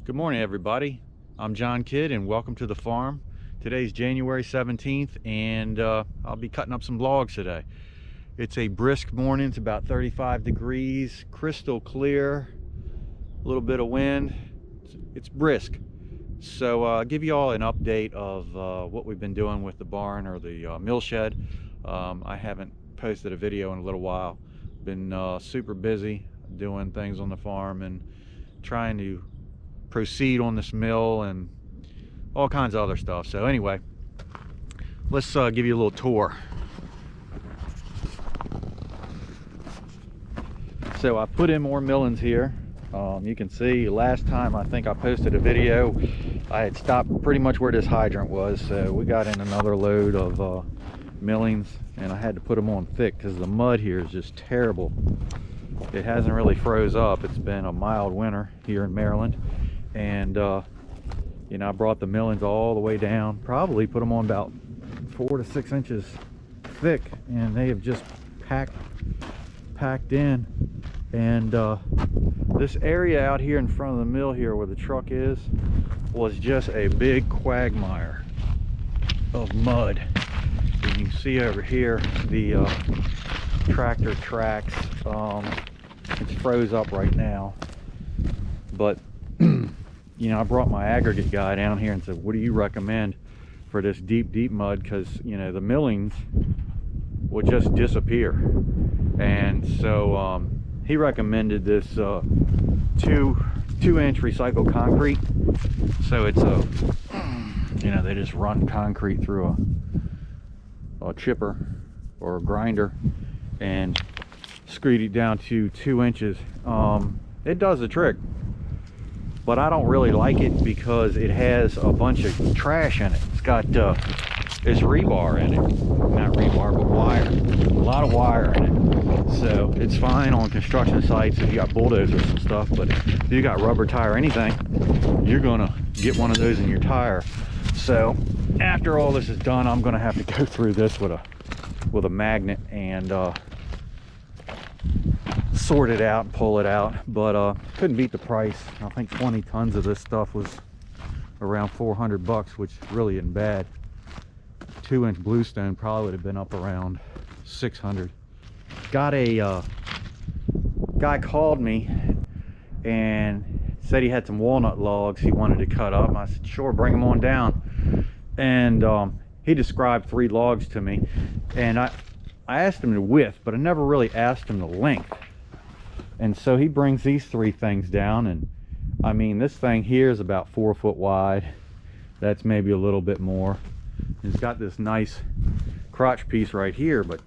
Good morning, everybody. I'm John Kidd and welcome to the farm. Today's January 17th and I'll be cutting up some logs today. It's a brisk morning. It's about 35 degrees, crystal clear, a little bit of wind. It's brisk. So I'll give you all an update of what we've been doing with the barn or the mill shed. I haven't posted a video in a little while. Been super busy doing things on the farm and trying to proceed on this mill and all kinds of other stuff. So anyway, let's give you a little tour. So I put in more millings here. You can see last time I think I posted a video, I had stopped pretty much where this hydrant was. So we got in another load of millings and I had to put them on thick because the mud here is just terrible. It hasn't really froze up. It's been a mild winter here in Maryland. And you know, I brought the millings all the way down, probably put them on about 4 to 6 inches thick, and they have just packed in. And this area out here in front of the mill here where the truck is was just a big quagmire of mud. And you can see over here the tractor tracks. It's froze up right now, but you know, I brought my aggregate guy down here and said, what do you recommend for this deep mud? Because, you know, the millings would just disappear. And so he recommended this 2-inch recycled concrete. So it's a, you know, they just run concrete through a chipper or a grinder and screed it down to 2 inches. It does the trick. But I don't really like it because it has a bunch of trash in it. It's got it's rebar in it. Not rebar, but wire. A lot of wire in it. So it's fine on construction sites if you got bulldozers and stuff, but if you got rubber tire or anything, you're gonna get one of those in your tire. So after all this is done, I'm gonna have to go through this with a magnet and sort it out and pull it out. But couldn't beat the price. I think 20 tons of this stuff was around $400, which really isn't bad. 2-inch bluestone probably would have been up around 600. Got a guy called me and said he had some walnut logs he wanted to cut up. I said, sure, bring them on down. And he described 3 logs to me, and I asked him the width, but I never really asked him the length. And so he brings these 3 things down, and I mean, this thing here is about 4 foot wide. That's maybe a little bit more. It's got this nice crotch piece right here, but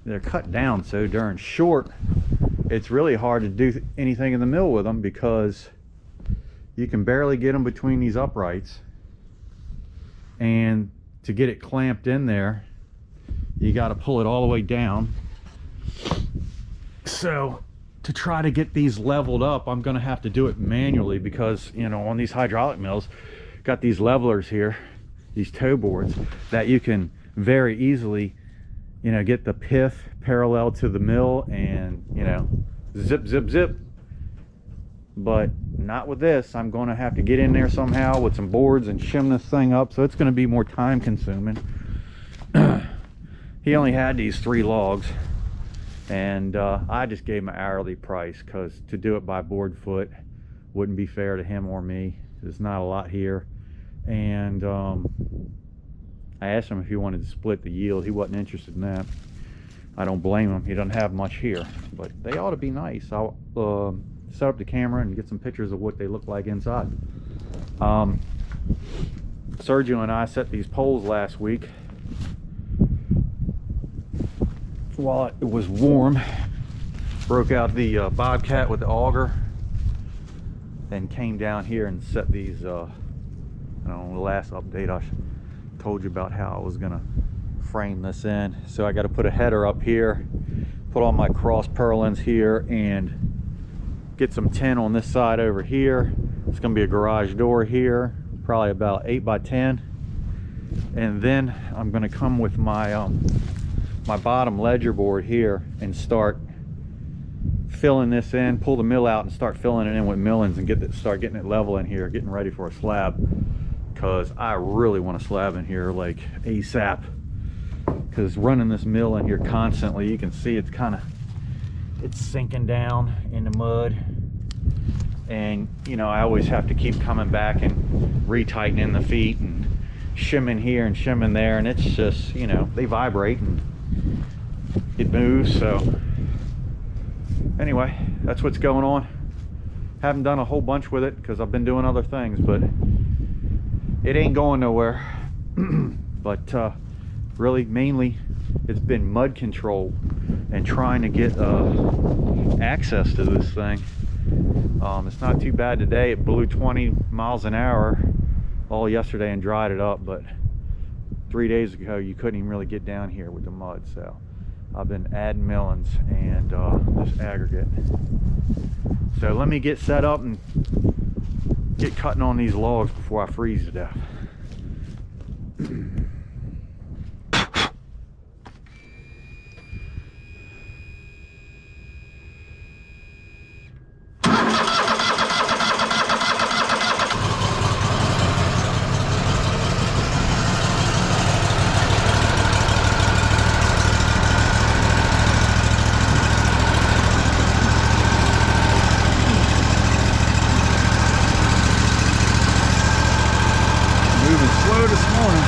they're cut down so darn short, it's really hard to do anything in the mill with them because you can barely get them between these uprights. And to get it clamped in there, you got to pull it all the way down. So to try to get these leveled up, I'm going to have to do it manually because, you know, on these hydraulic mills, got these levelers here, these toe boards that you can very easily, you know, get the pith parallel to the mill and, you know, zip, zip, zip. But not with this. I'm going to have to get in there somehow with some boards and shim this thing up. So it's going to be more time consuming. He only had these 3 logs. And I just gave him an hourly price because to do it by board foot wouldn't be fair to him or me. There's not a lot here. And I asked him if he wanted to split the yield. He wasn't interested in that. I don't blame him. He doesn't have much here, but they ought to be nice. I'll set up the camera and get some pictures of what they look like inside. Sergio and I set these poles last week while it was warm. Broke out the Bobcat with the auger and came down here and set these. I don't know, the last update I told you about how I was gonna frame this in. So I got to put a header up here, put all my cross purlins here, and get some tin on this side over here. It's gonna be a garage door here, probably about 8 by 10. And then I'm gonna come with my my bottom ledger board here and start filling this in, pull the mill out and start filling it in with millings and start getting it level in here, getting ready for a slab, because I really want a slab in here like ASAP. Because running this mill in here constantly, you can see it's sinking down in the mud, and you know, I always have to keep coming back and retightening the feet and shimming here and shimming there, and it's just, you know, they vibrate and it moves. So anyway, that's what's going on. Haven't done a whole bunch with it because I've been doing other things, but it ain't going nowhere. But really, mainly it's been mud control and trying to get access to this thing. It's not too bad today. It blew 20 miles an hour all yesterday and dried it up, but 3 days ago you couldn't even really get down here with the mud. So I've been adding millings and this aggregate. So let me get set up and get cutting on these logs before I freeze to death. Moving slow this morning.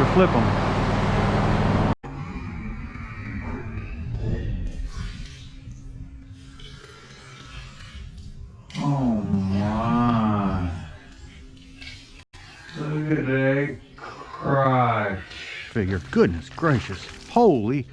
to flip them. Oh my. Look at that crotch figure. Goodness gracious. Holy.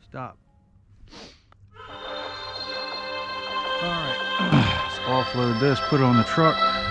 Stop. Alright, let's offload this, put it on the truck.